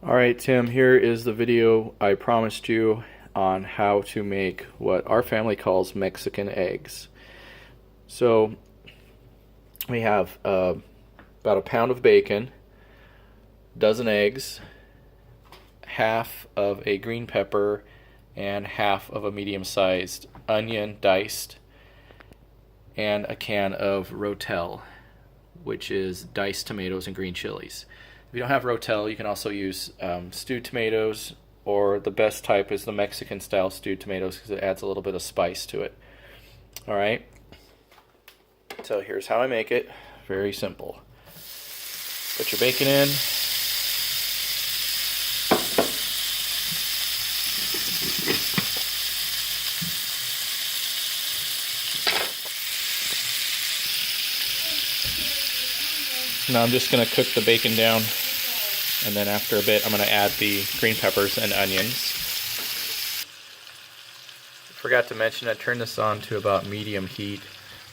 Alright, Tim, here is the video I promised you on how to make what our family calls Mexican eggs. So, we have about a pound of bacon, dozen eggs, half of a green pepper, and half of a medium-sized onion diced, and a can of Rotel, which is diced tomatoes and green chilies. If you don't have Rotel, you can also use stewed tomatoes, or the best type is the Mexican style stewed tomatoes because it adds a little bit of spice to it. Alright, so here's how I make it. Very simple. Put your bacon in. Now I'm just going to cook the bacon down, and then after a bit I'm going to add the green peppers and onions. Forgot to mention I turned this on to about medium heat.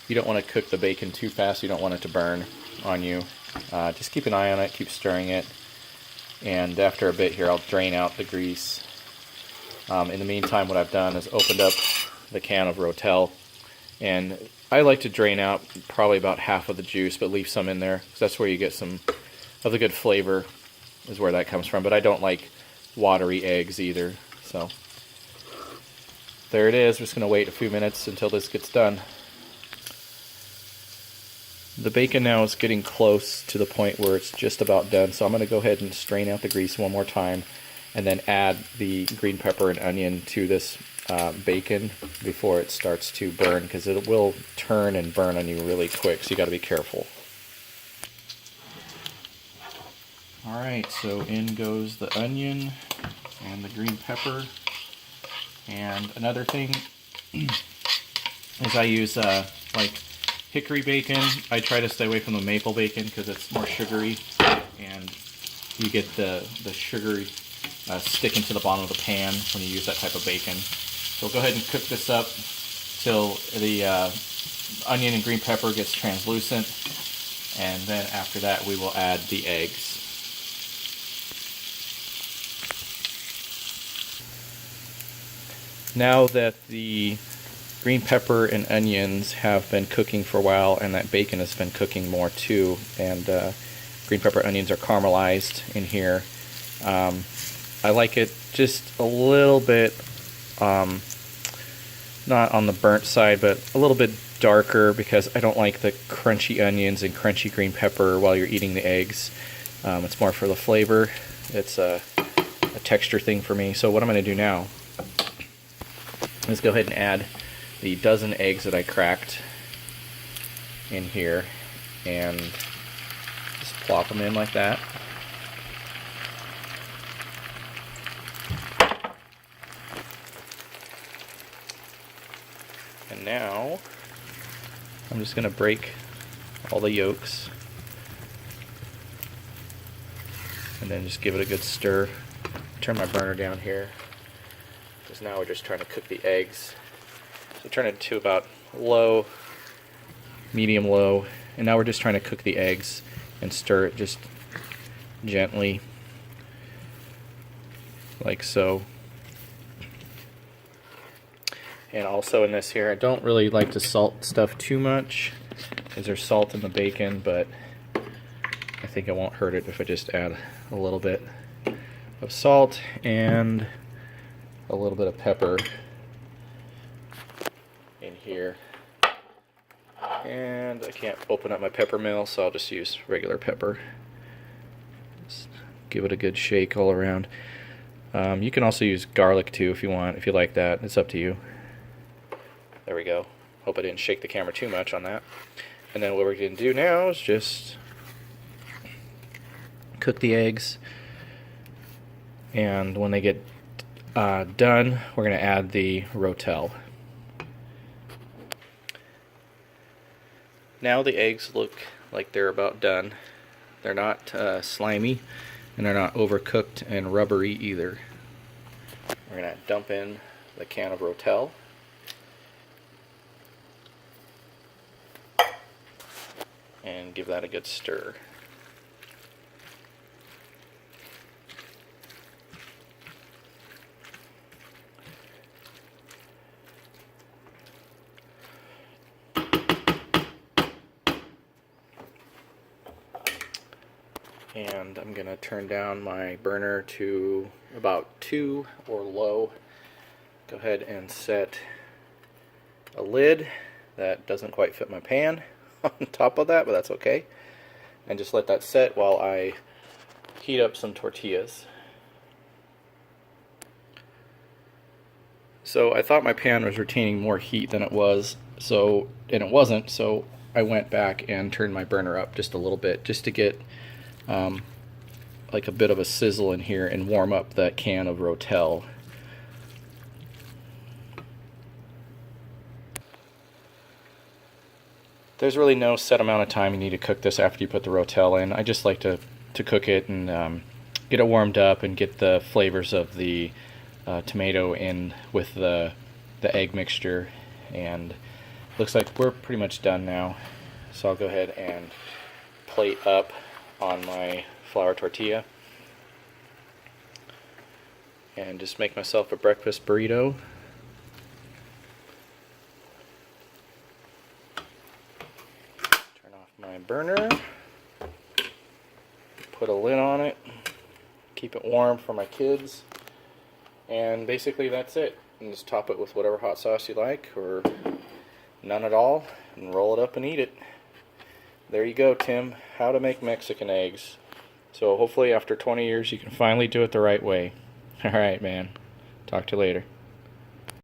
You don't want to cook the bacon too fast, you don't want it to burn on you. Just keep an eye on it, keep stirring it, and after a bit here I'll drain out the grease. In the meantime, what I've done is opened up the can of Rotel, and I like to drain out probably about half of the juice, but leave some in there, because that's where you get some of the good flavor, is where that comes from. But I don't like watery eggs either, so there it is. We're just going to wait a few minutes until this gets done. The bacon now is getting close to the point where it's just about done, so I'm going to go ahead and strain out the grease one more time, and then add the green pepper and onion to this bacon before it starts to burn, because it will turn and burn on you really quick, so you got to be careful. Alright, so in goes the onion and the green pepper. And another thing is I use like hickory bacon. I try to stay away from the maple bacon because it's more sugary, and you get the sugary sticking to the bottom of the pan when you use that type of bacon. So we'll go ahead and cook this up till the onion and green pepper gets translucent, and then after that we will add the eggs. Now that the green pepper and onions have been cooking for a while, and that bacon has been cooking more too, and green pepper and onions are caramelized in here, I like it just a little bit, not on the burnt side, but a little bit darker, because I don't like the crunchy onions and crunchy green pepper while you're eating the eggs. It's more for the flavor. It's a texture thing for me. So what I'm going to do now is go ahead and add the dozen eggs that I cracked in here, and just plop them in like that. And now I'm just going to break all the yolks, and then just give it a good stir. Turn my burner down here, because now we're just trying to cook the eggs. So turn it to about low, medium low, and now we're just trying to cook the eggs and stir it just gently, like so. And also in this here, I don't really like to salt stuff too much, because there's salt in the bacon, but I think it won't hurt it if I just add a little bit of salt and a little bit of pepper in here. And I can't open up my pepper mill, so I'll just use regular pepper. Just give it a good shake all around. You can also use garlic too if you want, if you like that. It's up to you. There we go. Hope I didn't shake the camera too much on that. And then what we're going to do now is just cook the eggs. And when they get done, we're going to add the Rotel. Now the eggs look like they're about done. They're not slimy, and they're not overcooked and rubbery either. We're going to dump in the can of Rotel. And give that a good stir. And I'm gonna turn down my burner to about 2 or low. Go ahead and set a lid that doesn't quite fit my pan on top of that, but that's okay. And just let that set while I heat up some tortillas. So I thought my pan was retaining more heat than it was, and it wasn't, so I went back and turned my burner up just a little bit just to get like a bit of a sizzle in here and warm up that can of Rotel. There's really no set amount of time you need to cook this after you put the Rotel in. I just like to cook it and get it warmed up and get the flavors of the tomato in with the egg mixture. And looks like we're pretty much done now. So I'll go ahead and plate up on my flour tortilla and just make myself a breakfast burrito. Turn off my burner, put a lid on it, keep it warm for my kids, and basically that's it. And just top it with whatever hot sauce you like, or none at all, and roll it up and eat it. There you go, Tim. How to make Mexican eggs. So hopefully after 20 years you can finally do it the right way. Alright, man. Talk to you later.